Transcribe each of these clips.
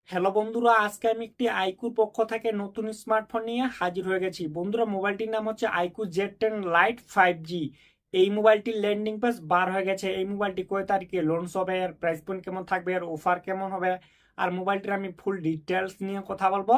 Hello বন্ধুরা, আজকে আমি একটি আইকুর পক্ষ থেকে নতুন স্মার্টফোন নিয়ে হাজির হয়ে গেছি। বন্ধুরা, মোবাইলটির নাম হচ্ছে আইকু Z10 লাইট 5G। এই মোবাইলটির ল্যান্ডিং পেজ বার হয়ে গেছে। এই মোবাইলটি কয় তারিখে লঞ্চ হবে, এর প্রাইস পয়েন্ট কেমন থাকবে, এর অফার কেমন হবে, আর মোবাইলটির আমি ফুল ডিটেলস নিয়ে কথা বলবো।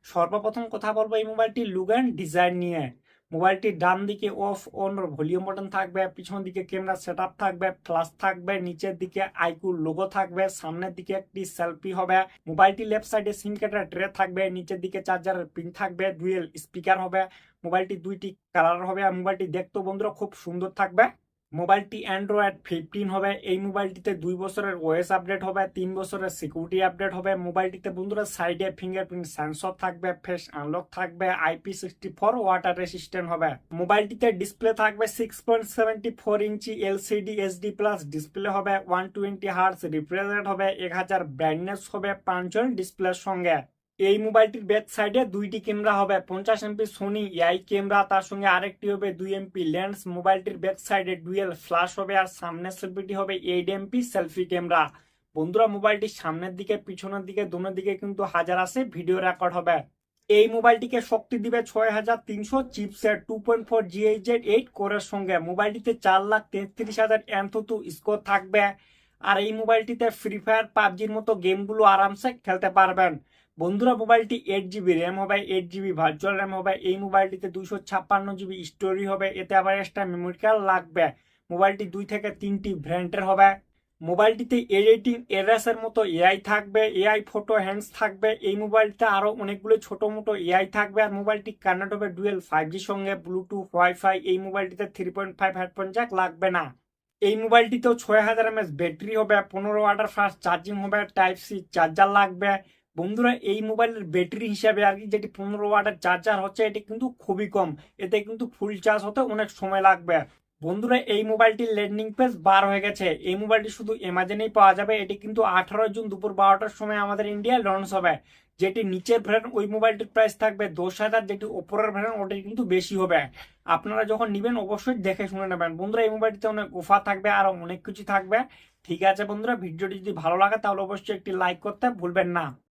সর্বপ্রথম কথা বলবো এই মোবাইলটির লুক অ্যান্ড ডিজাইন নিয়ে। মোবাইলটির ডান দিকে অফ অন ভলিউম বাটন থাকবে, পিছন দিকে ক্যামেরা সেটআপ থাকবে, ফ্ল্যাশ থাকবে, নিচের দিকে আইকুর লোগো থাকবে, সামনের দিকে একটি সেলফি হবে। মোবাইলটি লেফট সাইডে সিম কার্ডের ট্রে থাকবে, নিচের দিকে চার্জারের পিন থাকবে, ডুয়েল স্পিকার হবে। মোবাইলটি দুইটি কালার হবে আর মোবাইলটি দেখতেও বন্ধুরা খুব সুন্দর থাকবে। মোবাইলটি অ্যান্ড্রয়েড 15 হবে। এই মোবাইলটিতে 2 বছরের ওএস আপডেট হবে, 3 বছরের সিকিউরিটি আপডেট হবে। মোবাইলটিতে বন্ধুরা সাইডে ফিঙ্গারপ্রিন্ট সেন্সর থাকবে, ফেস আনলক থাকবে, IP64 ওয়াটার রেসিস্ট্যান্ট হবে। মোবাইলটিতে ডিসপ্লে থাকবে 6.74 ইঞ্চি এলসিডি এইচডি প্লাস ডিসপ্লে হবে, 120 হার্টজ রিফ্রেশ রেট হবে, 1000 ব্রাইটনেস হবে 5 ডিসপ্লের সঙ্গে। এই মোবাইলটির ব্যাক সাইডে দুইটি ক্যামেরা হবে, 50 এমপি সোনি এআই ক্যামেরা, তার সঙ্গে আরেকটি হবে 2 এমপি লেন্স। মোবাইলটির ব্যাক সাইডে ডুয়েল ফ্ল্যাশ হবে আর সামনের সেলফিটি হবে 8 এমপি সেলফি ক্যামেরা। বন্ধুরা, মোবাইলটির সামনের দিকে পিছনের দিকে দোনো দিকে কিন্তু হাজার আছে ভিডিও রেকর্ড হবে। এই মোবাইলটিকে শক্তি দিবে 6300 চিপসেট 2.4 GHz 8 কোরের সঙ্গে। মোবাইলটিতে 4,33,000 এনথুতু স্কোর থাকবে। আর এই মোবাইলটিতে ফ্রি ফায়ার পাবজির মতো গেমগুলো আরামসে খেলতে পারবেন। বন্ধুরা, মোবাইলটি 8 জিবি র্যাম হবে, 8 জিবি ভার্চুয়াল র্যাম হবে। এই মোবাইলটিতে 256 জিবি স্টোরেজ হবে, এতে আবার এক্সট্রা মেমোরি কার্ড লাগবে। মোবাইলটি 2 থেকে 3টি ব্র্যান্ডের হবে। মোবাইলটিতে এডিটিং এর মতো এআই থাকবে, এআই ফটো হ্যান্ডস থাকবে। এই মোবাইলটা আরো অনেকগুলো ছোট মোটো এআই থাকবে। আর মোবাইলটি কানেক্ট হবে ডুয়েল 5G সঙ্গে, ব্লুটুথ ওয়াইফাই। এই মোবাইলটিতে 3.5 হেডফোন জ্যাক লাগবে না। এই মোবাইলটিতেও 6000 mAh ব্যাটারি হবে, 15 ওয়াটের ফাস্ট চার্জিং হবে, টাইপ সি চার্জার লাগবে। বন্ধুরা, এই মোবাইলের ব্যাটারি হিসাবে আর কি যেটি 15 ওয়াটের চার্জার হচ্ছে, এটি কিন্তু খুবই কম। এতে কিন্তু ফুল চার্জ হতে অনেক সময় লাগবে। বন্ধুরা, এই মোবাইলটির ল্যান্ডিং পেজ বার হয়ে গেছে। এই মোবাইলটি শুধু অ্যামাজনেই পাওয়া যাবে। এটি কিন্তু 18 জুন দুপুর 12টার সময় আমাদের ইন্ডিয়ায় লঞ্চ হবে। যেটি নিচের ভ্যারিয়েন্ট ওই মোবাইলটির প্রাইস থাকবে 10,000, যেটি ওপরের ভ্যারিয়েন্ট ওটি কিন্তু বেশি হবে। আপনারা যখন নেবেন অবশ্যই দেখে শুনে নেবেন। বন্ধুরা, এই মোবাইলটিতে অনেক অফার থাকবে, আরো অনেক কিছু থাকবে। ঠিক আছে বন্ধুরা, ভিডিওটি যদি ভালো লাগে তাহলে অবশ্যই একটি লাইক করতে ভুলবেন না।